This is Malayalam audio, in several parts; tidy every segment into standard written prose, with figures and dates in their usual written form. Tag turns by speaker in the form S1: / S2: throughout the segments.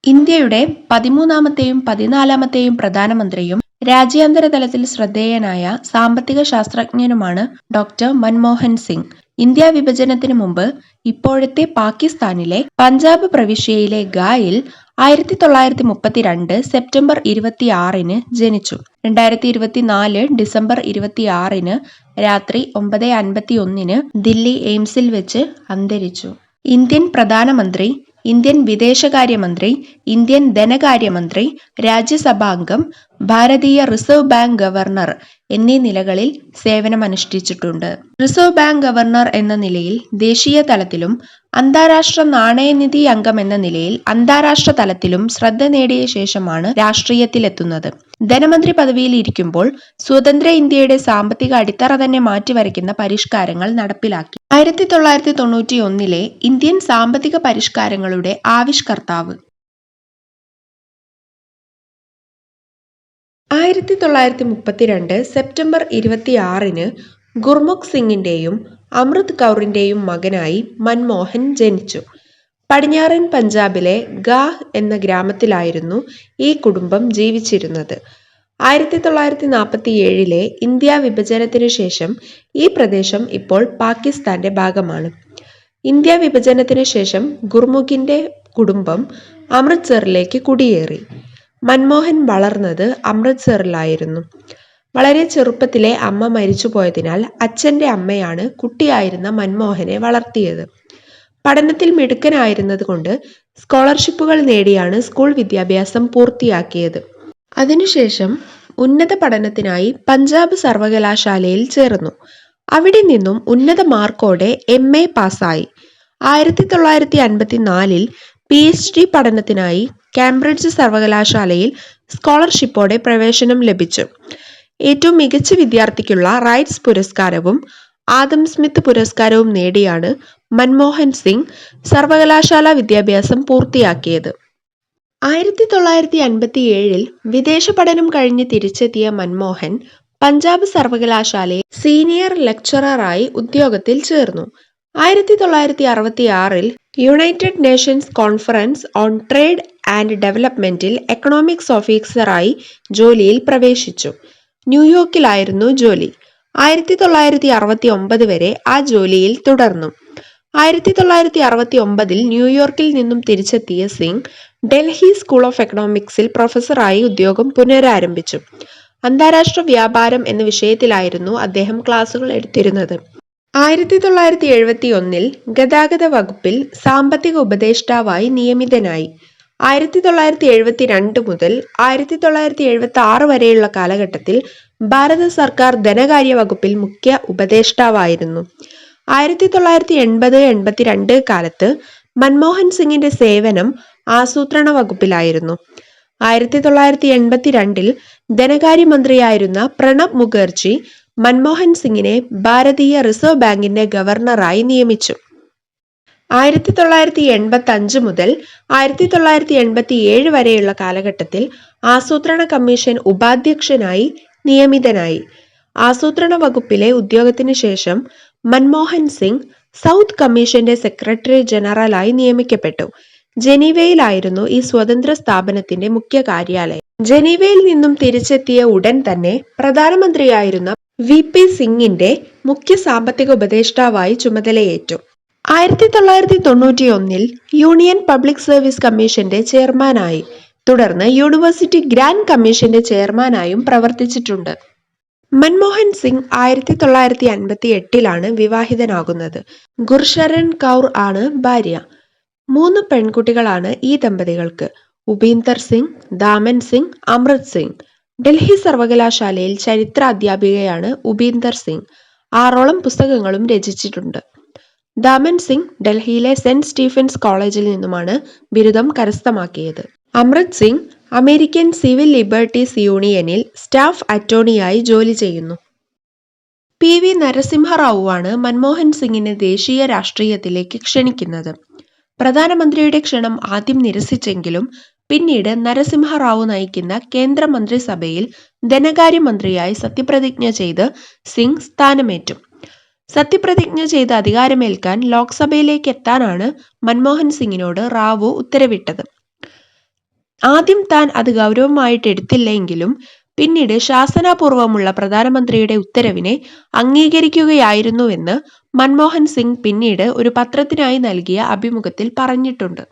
S1: ഇന്ത്യയുടെ 13ാമത്തെയും 14ാമത്തെയും പ്രധാനമന്ത്രിയും രാജ്യാന്തര തലത്തിൽ ശ്രദ്ധേയനായ സാമ്പത്തിക ശാസ്ത്രജ്ഞനുമാണ് ഡോക്ടർ മൻമോഹൻ സിംഗ്. ഇന്ത്യാ വിഭജനത്തിനു മുമ്പ് ഇപ്പോഴത്തെ പാകിസ്ഥാനിലെ പഞ്ചാബ് പ്രവിശ്യയിലെ ഗായിൽ 1932 സെപ്റ്റംബർ 26 ജനിച്ചു. 2024 ഡിസംബർ 26 രാത്രി 9:51 ദില്ലി എയിംസിൽ വെച്ച് അന്തരിച്ചു. ഇന്ത്യൻ പ്രധാനമന്ത്രി, ഇന്ത്യൻ വിദേശകാര്യമന്ത്രി, ഇന്ത്യൻ ധനകാര്യമന്ത്രി, രാജ്യസഭാംഗം, ഭാരതീയ റിസർവ് ബാങ്ക് ഗവർണർ എന്നീ നിലകളിൽ സേവനമനുഷ്ഠിച്ചിട്ടുണ്ട്. റിസർവ് ബാങ്ക് ഗവർണർ എന്ന നിലയിൽ ദേശീയ തലത്തിലും അന്താരാഷ്ട്ര നാണയനിധി അംഗം എന്ന നിലയിൽ അന്താരാഷ്ട്ര തലത്തിലും ശ്രദ്ധ നേടിയ ശേഷമാണ് രാഷ്ട്രീയത്തിലെത്തുന്നത്. ധനമന്ത്രി പദവിയിൽ ഇരിക്കുമ്പോൾ സ്വതന്ത്ര ഇന്ത്യയുടെ സാമ്പത്തിക അടിത്തറ തന്നെ മാറ്റിവരയ്ക്കുന്ന പരിഷ്കാരങ്ങൾ നടപ്പിലാക്കി. 1991 ഇന്ത്യൻ സാമ്പത്തിക പരിഷ്കാരങ്ങളുടെ ആവിഷ്കർത്താവ്. 1932 സെപ്റ്റംബർ 26 ഗുർമുഖ് സിംഗിന്റെയും അമൃത് കൗറിന്റെയും മകനായി മൻമോഹൻ ജനിച്ചു. പടിഞ്ഞാറൻ പഞ്ചാബിലെ ഗാഹ് എന്ന ഗ്രാമത്തിലായിരുന്നു ഈ കുടുംബം ജീവിച്ചിരുന്നത്. 1947 ഇന്ത്യാ വിഭജനത്തിനു ശേഷം ഈ പ്രദേശം ഇപ്പോൾ പാകിസ്ഥാന്റെ ഭാഗമാണ്. ഇന്ത്യാ വിഭജനത്തിനു ശേഷം ഗുർമുഖിന്റെ കുടുംബം അമൃത്സറിലേക്ക് കുടിയേറി. മൻമോഹൻ വളർന്നത് അമൃത്സറിലായിരുന്നു. വളരെ ചെറുപ്പത്തിലെ അമ്മ മരിച്ചുപോയതിനാൽ അച്ഛന്റെ അമ്മയാണ് കുട്ടിയായിരുന്ന മൻമോഹനെ വളർത്തിയത്. പഠനത്തിൽ മിടുക്കനായിരുന്നത് കൊണ്ട് സ്കോളർഷിപ്പുകൾ നേടിയാണ് സ്കൂൾ വിദ്യാഭ്യാസം പൂർത്തിയാക്കിയത്. അതിനുശേഷം ഉന്നത പഠനത്തിനായി പഞ്ചാബ് സർവകലാശാലയിൽ ചേർന്നു. അവിടെ നിന്നും ഉന്നത മാർക്കോടെ MA പാസ്സായി. 1954 PhD പഠനത്തിനായി കാംബ്രിഡ്ജ് സർവകലാശാലയിൽ സ്കോളർഷിപ്പോടെ പ്രവേശനം ലഭിച്ചു. ഏറ്റവും മികച്ച വിദ്യാർത്ഥിക്കുള്ള റൈറ്റ്സ് പുരസ്കാരവും ആദം സ്മിത്ത് പുരസ്കാരവും നേടിയാണ് മൻമോഹൻ സിംഗ് സർവകലാശാല വിദ്യാഭ്യാസം പൂർത്തിയാക്കിയത്. 1957 വിദേശ പഠനം കഴിഞ്ഞ് തിരിച്ചെത്തിയ മൻമോഹൻ പഞ്ചാബ് സർവകലാശാലയിൽ സീനിയർ ലെക്ചററായി ഉദ്യോഗത്തിൽ ചേർന്നു. 1966 United Nations Conference on Trade and ഡെവലപ്മെന്റിൽ എക്കണോമിക്സ് ഓഫീസറായി ജോലിയിൽ പ്രവേശിച്ചു. ന്യൂയോർക്കിലായിരുന്നു ജോലി. 1969 വരെ ആ ജോലിയിൽ തുടർന്നു. 1969 ന്യൂയോർക്കിൽ നിന്നും തിരിച്ചെത്തിയ സിംഗ് ഡൽഹി സ്കൂൾ ഓഫ് എക്കണോമിക്സിൽ പ്രൊഫസറായി ഉദ്യോഗം പുനരാരംഭിച്ചു. അന്താരാഷ്ട്ര വ്യാപാരം എന്ന വിഷയത്തിലായിരുന്നു അദ്ദേഹം ക്ലാസുകൾ എടുത്തിരുന്നത്. 1971 ഗതാഗത വകുപ്പിൽ സാമ്പത്തിക ഉപദേഷ്ടാവായി നിയമിതനായി. 1972 മുതൽ 1976 വരെയുള്ള കാലഘട്ടത്തിൽ ഭാരത സർക്കാർ ധനകാര്യ വകുപ്പിൽ മുഖ്യ ഉപദേഷ്ടാവായിരുന്നു. 1980-82 കാലത്ത് മൻമോഹൻ സിംഗിന്റെ സേവനം ആസൂത്രണ വകുപ്പിലായിരുന്നു. 1982 ധനകാര്യമന്ത്രിയായിരുന്ന പ്രണബ് മുഖർജി മൻമോഹൻ സിംഗിനെ ഭാരതീയ റിസർവ് ബാങ്കിന്റെ ഗവർണറായി നിയമിച്ചു. 1985 മുതൽ 1987 വരെയുള്ള കാലഘട്ടത്തിൽ ആസൂത്രണ കമ്മീഷൻ ഉപാധ്യക്ഷനായി നിയമിതനായി. ആസൂത്രണ വകുപ്പിലെ ഉദ്യോഗത്തിന് ശേഷം മൻമോഹൻ സിംഗ് സൗത്ത് കമ്മീഷന്റെ സെക്രട്ടറി ജനറലായി നിയമിക്കപ്പെട്ടു. ജനീവയിലായിരുന്നു ഈ സ്വതന്ത്ര സ്ഥാപനത്തിന്റെ മുഖ്യ കാര്യാലയം. ജനീവയിൽ നിന്നും തിരിച്ചെത്തിയ ഉടൻ തന്നെ പ്രധാനമന്ത്രിയായിരുന്ന VP സിംഗിന്റെ മുഖ്യ സാമ്പത്തിക ഉപദേഷ്ടാവായി ചുമതലയേറ്റു. 1991 യൂണിയൻ പബ്ലിക് സർവീസ് കമ്മീഷന്റെ ചെയർമാനായി. തുടർന്ന് യൂണിവേഴ്സിറ്റി ഗ്രാന്റ് കമ്മീഷന്റെ ചെയർമാനായും പ്രവർത്തിച്ചിട്ടുണ്ട്. മൻമോഹൻ സിംഗ് 1958 വിവാഹിതനാകുന്നത്. ഗുർശരൺ കൗർ ആണ് ഭാര്യ. 3 പെൺകുട്ടികളാണ് ഈ ദമ്പതികൾക്ക്. ഉപീന്ദർ സിംഗ്, ദാമൻ സിംഗ്, അമൃത് സിംഗ്. ഡൽഹി സർവകലാശാലയിൽ ചരിത്ര അധ്യാപികയാണ് ഉപീന്ദർ സിംഗ്. 6ഓളം പുസ്തകങ്ങളും രചിച്ചിട്ടുണ്ട്. ദാമൻ സിംഗ് ഡൽഹിയിലെ സെന്റ് സ്റ്റീഫൻസ് കോളേജിൽ നിന്നുമാണ് ബിരുദം കരസ്ഥമാക്കിയത്. അമൃത് സിംഗ് അമേരിക്കൻ സിവിൽ ലിബർട്ടീസ് യൂണിയനിൽ സ്റ്റാഫ് അറ്റോർണിയായി ജോലി ചെയ്യുന്നു. PV നരസിംഹറാവുവാണ് മൻമോഹൻ സിംഗിനെ ദേശീയ രാഷ്ട്രീയത്തിലേക്ക് ക്ഷണിക്കുന്നത്. പ്രധാനമന്ത്രിയുടെ ക്ഷണം ആദ്യം നിരസിച്ചെങ്കിലും പിന്നീട് നരസിംഹറാവു നയിക്കുന്ന കേന്ദ്ര മന്ത്രിസഭയിൽ ധനകാര്യമന്ത്രിയായി സത്യപ്രതിജ്ഞ ചെയ്ത് സിംഗ് സ്ഥാനമേറ്റു. സത്യപ്രതിജ്ഞ ചെയ്ത് അധികാരമേൽക്കാൻ ലോക്സഭയിലേക്ക് എത്താനാണ് മൻമോഹൻ സിംഗിനോട് റാവു ഉത്തരവിട്ടത്. ആദ്യം താൻ അത് ഗൗരവമായിട്ട് എടുത്തില്ലെങ്കിലും പിന്നീട് ശാസനാപൂർവമുള്ള പ്രധാനമന്ത്രിയുടെ ഉത്തരവിനെ അംഗീകരിക്കുകയായിരുന്നുവെന്ന് മൻമോഹൻ സിംഗ് പിന്നീട് ഒരു പത്രത്തിനായി നൽകിയ അഭിമുഖത്തിൽ പറഞ്ഞിട്ടുണ്ട്.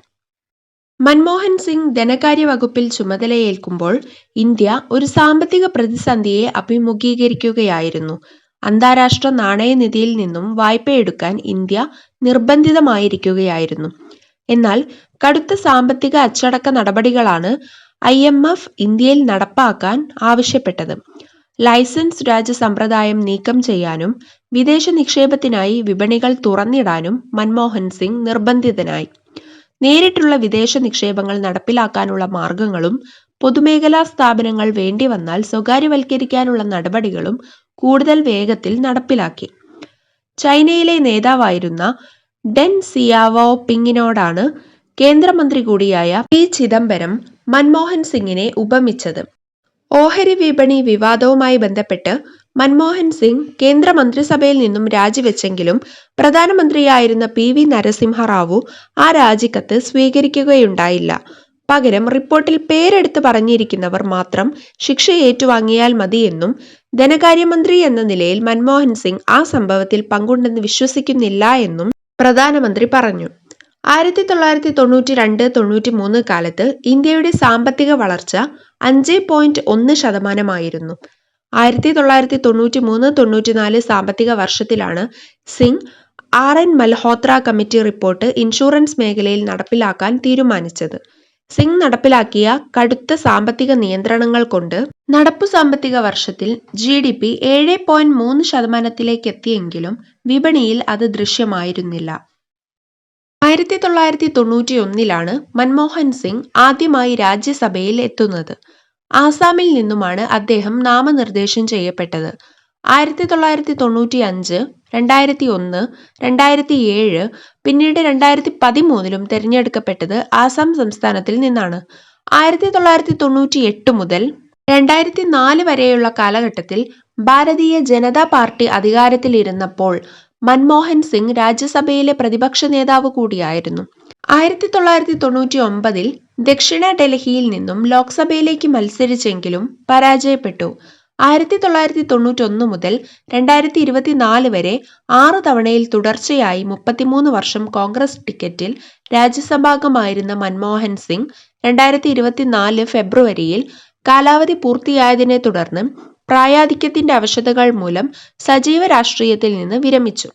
S1: മൻമോഹൻ സിംഗ് ധനകാര്യ വകുപ്പിൽ ചുമതലയേൽക്കുമ്പോൾ ഇന്ത്യ ഒരു സാമ്പത്തിക പ്രതിസന്ധിയെ അഭിമുഖീകരിക്കുകയായിരുന്നു. അന്താരാഷ്ട്ര നാണയനിധിയിൽ നിന്നും വായ്പയെടുക്കാൻ ഇന്ത്യ നിർബന്ധിതമായിരിക്കുകയായിരുന്നു. എന്നാൽ കടുത്ത സാമ്പത്തിക അച്ചടക്ക നടപടികളാണ് IMF ഇന്ത്യയിൽ നടപ്പാക്കാൻ ആവശ്യപ്പെട്ടത്. ലൈസൻസ് രാജ സമ്പ്രദായം നീക്കം ചെയ്യാനും വിദേശ നിക്ഷേപത്തിനായി വിപണികൾ തുറന്നിടാനും മൻമോഹൻ സിംഗ് നിർബന്ധിതനായി. നേരിട്ടുള്ള വിദേശ നിക്ഷേപങ്ങൾ നടപ്പിലാക്കാനുള്ള മാർഗങ്ങളും പൊതുമേഖലാ സ്ഥാപനങ്ങൾ വേണ്ടിവന്നാൽ സ്വകാര്യവൽക്കരിക്കാനുള്ള നടപടികളും കൂടുതൽ വേഗത്തിൽ നടപ്പിലാക്കി. ചൈനയിലെ നേതാവായിരുന്ന ഡെൻ സിയാവോപിങ്ങിനോടാണ് കേന്ദ്രമന്ത്രി കൂടിയായ പി ചിദംബരം മൻമോഹൻ സിംഗിനെ ഉപമിച്ചത്. ഓഹരി വിപണി വിവാദവുമായി ബന്ധപ്പെട്ട് മൻമോഹൻ സിംഗ് കേന്ദ്രമന്ത്രിസഭയിൽ നിന്നും രാജിവെച്ചെങ്കിലും പ്രധാനമന്ത്രിയായിരുന്ന PV നരസിംഹറാവു ആ രാജിക്കത്ത് സ്വീകരിക്കുകയുണ്ടായില്ല. പകരം റിപ്പോർട്ടിൽ പേരെടുത്ത് പറഞ്ഞിരിക്കുന്നവർ മാത്രം ശിക്ഷ ഏറ്റുവാങ്ങിയാൽ മതിയെന്നും ധനകാര്യമന്ത്രി എന്ന നിലയിൽ മൻമോഹൻ സിംഗ് ആ സംഭവത്തിൽ പങ്കുണ്ടെന്ന് വിശ്വസിക്കുന്നില്ല എന്നും പ്രധാനമന്ത്രി പറഞ്ഞു. 1992-93 കാലത്ത് ഇന്ത്യയുടെ സാമ്പത്തിക വളർച്ച 5.1% 1993-94 സാമ്പത്തിക വർഷത്തിലാണ് Singh RN Malhotra committee report insurance മേഖലയിൽ നടപ്പിലാക്കാൻ തീരുമാനിച്ചത്. സിംഗ് നടപ്പിലാക്കിയ കടുത്ത സാമ്പത്തിക നിയന്ത്രണങ്ങൾ കൊണ്ട് നടപ്പു സാമ്പത്തിക വർഷത്തിൽ GDP 7.3% എത്തിയെങ്കിലും വിപണിയിൽ അത് ദൃശ്യമായിരുന്നില്ല. 1991 മൻമോഹൻ സിംഗ് ആദ്യമായി രാജ്യസഭയിൽ എത്തുന്നത്. ആസാമിൽ നിന്നുമാണ് അദ്ദേഹം നാമനിർദ്ദേശം ചെയ്യപ്പെട്ടത്. 1995, 2001, 2007 പിന്നീട് 2013 തെരഞ്ഞെടുക്കപ്പെട്ടത് ആസാം സംസ്ഥാനത്തിൽ നിന്നാണ്. 1998 മുതൽ 2004 വരെയുള്ള കാലഘട്ടത്തിൽ ഭാരതീയ ജനതാ പാർട്ടി അധികാരത്തിലിരുന്നപ്പോൾ മൻമോഹൻ സിംഗ് രാജ്യസഭയിലെ പ്രതിപക്ഷ നേതാവ് കൂടിയായിരുന്നു. 1999 ദക്ഷിണ ഡൽഹിയിൽ നിന്നും ലോക്സഭയിലേക്ക് മത്സരിച്ചെങ്കിലും പരാജയപ്പെട്ടു. 1991 മുതൽ 2024 വരെ 6 തവണയിൽ തുടർച്ചയായി 33 വർഷം കോൺഗ്രസ് ടിക്കറ്റിൽ രാജ്യസഭാംഗമായിരുന്ന മൻമോഹൻ സിംഗ് 2024 ഫെബ്രുവരിയിൽ കാലാവധി പൂർത്തിയായതിനെ തുടർന്ന് പ്രായാധിക്യത്തിന്റെ അവശതകൾ മൂലം സജീവ രാഷ്ട്രീയത്തിൽ നിന്ന് വിരമിച്ചു.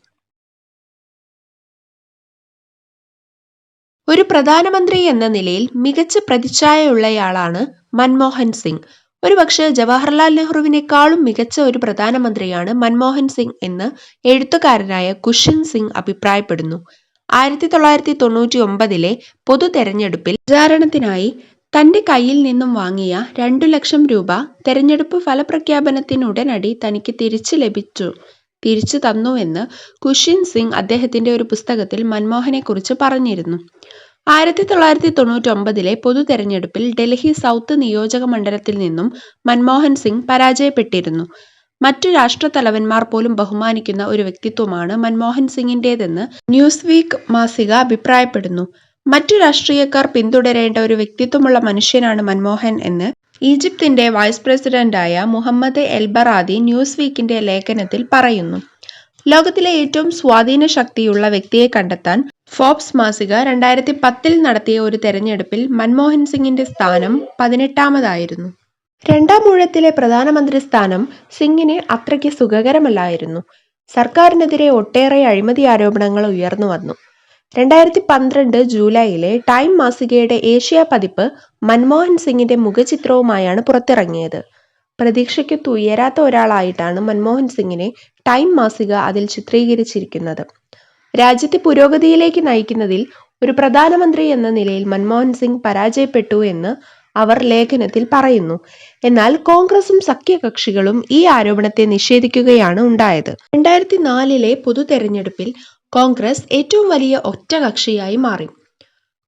S1: ഒരു പ്രധാനമന്ത്രി എന്ന നിലയിൽ മികച്ച പ്രതിച്ഛായയുള്ളയാളാണ് മൻമോഹൻ സിംഗ്. ഒരുപക്ഷെ ജവഹർലാൽ നെഹ്റുവിനേക്കാളും മികച്ച ഒരു പ്രധാനമന്ത്രിയാണ് മൻമോഹൻ സിംഗ് എന്ന് എഴുത്തുകാരനായ കുഷൻ സിംഗ് അഭിപ്രായപ്പെടുന്നു. 1999 പൊതു തെരഞ്ഞെടുപ്പിൽ പ്രചാരണത്തിനായി തന്റെ കയ്യിൽ നിന്നും വാങ്ങിയ 2 ലക്ഷം രൂപ തെരഞ്ഞെടുപ്പ് ഫലപ്രഖ്യാപനത്തിനുടനടി തനിക്ക് തിരിച്ചു തന്നുവെന്ന് കുഷൻ സിംഗ് അദ്ദേഹത്തിന്റെ ഒരു പുസ്തകത്തിൽ മൻമോഹനെക്കുറിച്ച് പറഞ്ഞിരുന്നു. 1999 പൊതു തെരഞ്ഞെടുപ്പിൽ ഡൽഹി സൗത്ത് നിയോജക മണ്ഡലത്തിൽ നിന്നും മൻമോഹൻ സിംഗ് പരാജയപ്പെട്ടിരുന്നു. മറ്റു രാഷ്ട്രത്തലവന്മാർ പോലും ബഹുമാനിക്കുന്ന ഒരു വ്യക്തിത്വമാണ് മൻമോഹൻ സിംഗിന്റേതെന്ന് ന്യൂസ് വീക്ക് മാസിക അഭിപ്രായപ്പെടുന്നു. മറ്റു രാഷ്ട്രീയക്കാർ പിന്തുടരേണ്ട ഒരു വ്യക്തിത്വമുള്ള മനുഷ്യനാണ് മൻമോഹൻ എന്ന് ഈജിപ്തിന്റെ വൈസ് പ്രസിഡന്റായ മുഹമ്മദ് എൽബറാദി ന്യൂസ് വീക്കിന്റെ ലേഖനത്തിൽ പറയുന്നു. ലോകത്തിലെ ഏറ്റവും സ്വാധീന ശക്തിയുള്ള വ്യക്തിയെ കണ്ടെത്താൻ ഫോബ്സ് മാസിക 2010 നടത്തിയ ഒരു തെരഞ്ഞെടുപ്പിൽ മൻമോഹൻ സിംഗിന്റെ സ്ഥാനം 18-മതായിരുന്നു. രണ്ടാം ഊഴത്തിലെ പ്രധാനമന്ത്രി സ്ഥാനം സിംഗിന് അത്രയ്ക്ക് സുഖകരമല്ലായിരുന്നു. സർക്കാരിനെതിരെ ഒട്ടേറെ അഴിമതി ആരോപണങ്ങൾ ഉയർന്നു വന്നു. 2012 ജൂലൈയിലെ ടൈം മാസികയുടെ ഏഷ്യ പതിപ്പ് മൻമോഹൻ സിംഗിന്റെ മുഖചിത്രവുമായാണ് പുറത്തിറങ്ങിയത്. പ്രതീക്ഷയ്ക്കൊത്ത് ഉയരാത്ത ഒരാളായിട്ടാണ് മൻമോഹൻ സിംഗിനെ ടൈം മാസിക അതിൽ ചിത്രീകരിച്ചിരിക്കുന്നത്. രാജ്യത്തെ പുരോഗതിയിലേക്ക് നയിക്കുന്നതിൽ ഒരു പ്രധാനമന്ത്രി എന്ന നിലയിൽ മൻമോഹൻ സിംഗ് പരാജയപ്പെട്ടു എന്ന് അവർ ലേഖനത്തിൽ പറയുന്നു. എന്നാൽ കോൺഗ്രസും സഖ്യകക്ഷികളും ഈ ആരോപണത്തെ നിഷേധിക്കുകയാണ് ഉണ്ടായത്. 2004 പൊതു തെരഞ്ഞെടുപ്പിൽ കോൺഗ്രസ് ഏറ്റവും വലിയ ഒറ്റകക്ഷിയായി മാറി.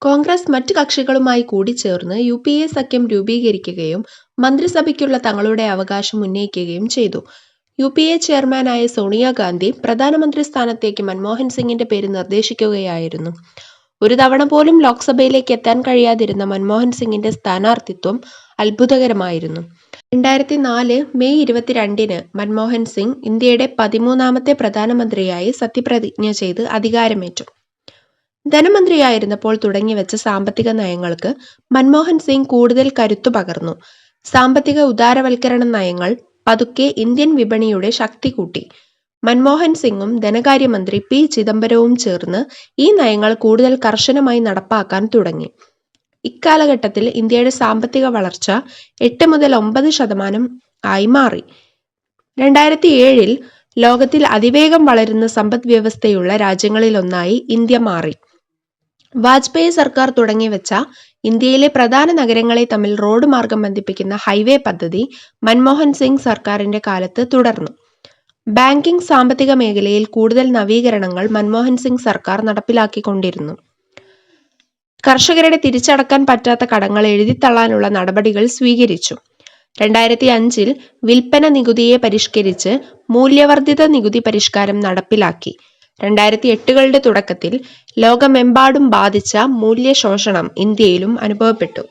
S1: കോൺഗ്രസ് മറ്റ് കക്ഷികളുമായി കൂടിച്ചേർന്ന് UPA സഖ്യം രൂപീകരിക്കുകയും മന്ത്രിസഭയ്ക്കുള്ള തങ്ങളുടെ അവകാശം ഉന്നയിക്കുകയും ചെയ്തു. UPA ചെയർമാനായ സോണിയാഗാന്ധി പ്രധാനമന്ത്രി സ്ഥാനത്തേക്ക് മൻമോഹൻ സിംഗിന്റെ പേര് നിർദ്ദേശിക്കുകയായിരുന്നു. ഒരു തവണ പോലും ലോക്സഭയിലേക്ക് എത്താൻ കഴിയാതിരുന്ന മൻമോഹൻ സിംഗിന്റെ സ്ഥാനാർത്ഥിത്വം അത്ഭുതകരമായിരുന്നു. 2004 മെയ് 22-ന് മൻമോഹൻ സിംഗ് ഇന്ത്യയുടെ 13ാമത്തെ പ്രധാനമന്ത്രിയായി സത്യപ്രതിജ്ഞ ചെയ്ത് അധികാരമേറ്റു. ധനമന്ത്രിയായിരുന്നപ്പോൾ തുടങ്ങിവെച്ച സാമ്പത്തിക നയങ്ങൾക്ക് മൻമോഹൻ സിംഗ് കൂടുതൽ കരുത്തു പകർന്നു. സാമ്പത്തിക ഉദാരവൽക്കരണ നയങ്ങൾ പതുക്കെ ഇന്ത്യൻ വിപണിയുടെ ശക്തി കൂട്ടി. മൻമോഹൻ സിംഗും ധനകാര്യമന്ത്രി പി ചിദംബരവും ചേർന്ന് ഈ നയങ്ങൾ കൂടുതൽ കർശനമായി നടപ്പാക്കാൻ തുടങ്ങി. ഇക്കാലഘട്ടത്തിൽ ഇന്ത്യയുടെ സാമ്പത്തിക വളർച്ച 8 മുതൽ 9% ആയി മാറി. 2007-ൽ ലോകത്തിൽ അതിവേഗം വളരുന്ന സമ്പദ് വ്യവസ്ഥയുള്ള രാജ്യങ്ങളിലൊന്നായി ഇന്ത്യ മാറി. വാജ്പേയി സർക്കാർ തുടങ്ങിവെച്ച ഇന്ത്യയിലെ പ്രധാന നഗരങ്ങളെ തമ്മിൽ റോഡ് മാർഗം ബന്ധിപ്പിക്കുന്ന ഹൈവേ പദ്ധതി മൻമോഹൻ സിംഗ് സർക്കാരിന്റെ കാലത്ത് തുടർന്നു. ബാങ്കിംഗ്, സാമ്പത്തിക മേഖലയിൽ കൂടുതൽ നവീകരണങ്ങൾ മൻമോഹൻ സിംഗ് സർക്കാർ നടപ്പിലാക്കിക്കൊണ്ടിരുന്നു. കർഷകരുടെ തിരിച്ചടക്കാൻ പറ്റാത്ത കടങ്ങൾ എഴുതിത്തള്ളാനുള്ള നടപടികൾ സ്വീകരിച്ചു. 2005-ൽ വിൽപ്പന നികുതിയെ പരിഷ്കരിച്ച് മൂല്യവർദ്ധിത നികുതി പരിഷ്കാരം നടപ്പിലാക്കി. 2008-കളുടെ തുടക്കത്തിൽ ലോകമെമ്പാടും ബാധിച്ച മൂല്യശോഷണം ഇന്ത്യയിലും അനുഭവപ്പെട്ടു.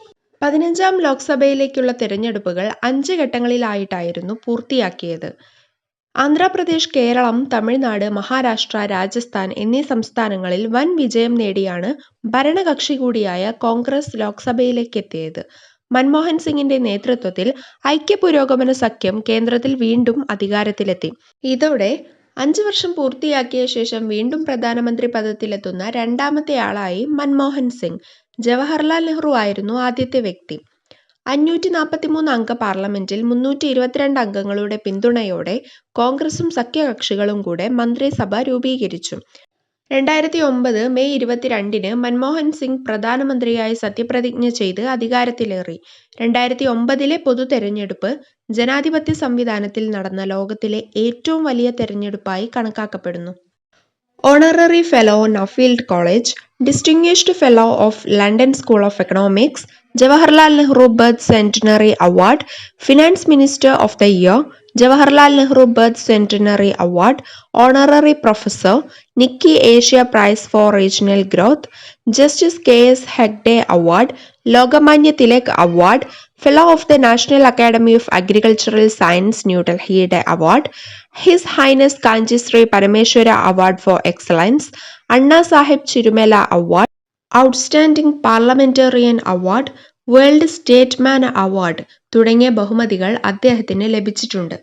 S1: 15ാം ലോക്സഭയിലേക്കുള്ള തെരഞ്ഞെടുപ്പുകൾ 5 ഘട്ടങ്ങളിലായിട്ടായിരുന്നു പൂർത്തിയാക്കിയത്. ആന്ധ്രാപ്രദേശ്, കേരളം, തമിഴ്നാട്, മഹാരാഷ്ട്ര, രാജസ്ഥാൻ എന്നീ സംസ്ഥാനങ്ങളിൽ വൻ വിജയം നേടിയാണ് ഭരണകക്ഷി കൂടിയായ കോൺഗ്രസ് ലോക്സഭയിലേക്കെത്തിയത്. മൻമോഹൻ സിംഗിന്റെ നേതൃത്വത്തിൽ ഐക്യപുരോഗമന സഖ്യം കേന്ദ്രത്തിൽ വീണ്ടും അധികാരത്തിലെത്തി. ഇതോടെ 5 വർഷം പൂർത്തിയാക്കിയ ശേഷം വീണ്ടും പ്രധാനമന്ത്രി പദത്തിലെത്തുന്ന രണ്ടാമത്തെയാളായി മൻമോഹൻ സിംഗ്. ജവഹർലാൽ നെഹ്റു ആയിരുന്നു ആദ്യത്തെ വ്യക്തി. 543 അംഗ പാർലമെന്റിൽ 322 അംഗങ്ങളുടെ പിന്തുണയോടെ കോൺഗ്രസും സഖ്യകക്ഷികളും കൂടെ മന്ത്രിസഭ രൂപീകരിച്ചു. 2009 മെയ് 22-ന് മൻമോഹൻ സിംഗ് പ്രധാനമന്ത്രിയായി സത്യപ്രതിജ്ഞ ചെയ്ത് അധികാരത്തിലേറി. 2009-ലെ പൊതു തെരഞ്ഞെടുപ്പ് ജനാധിപത്യ സംവിധാനത്തിൽ നടന്ന ലോകത്തിലെ ഏറ്റവും വലിയ തെരഞ്ഞെടുപ്പായി കണക്കാക്കപ്പെടുന്നു. Honorary fellow, Nuffield college, distinguished fellow of London school of economics, Jawaharlal Nehru birth centenary award, finance minister of the year, Jawaharlal Nehru birth centenary award, honorary professor, Nikkei Asia prize for regional growth, justice K S. Hegde award, Lokmanya Tilak award, fellow of the national academy of agricultural science ന്യൂഡൽഹിയുടെ award, his highness Kanchi Shri Parameshwara award for excellence, Anna Sahib Chirumela award, outstanding parliamentarian award, world statesman award തുടങ്ങിയ ബഹുമതികൾ അദ്ദേഹത്തിന് ലഭിച്ചിട്ടുണ്ട്.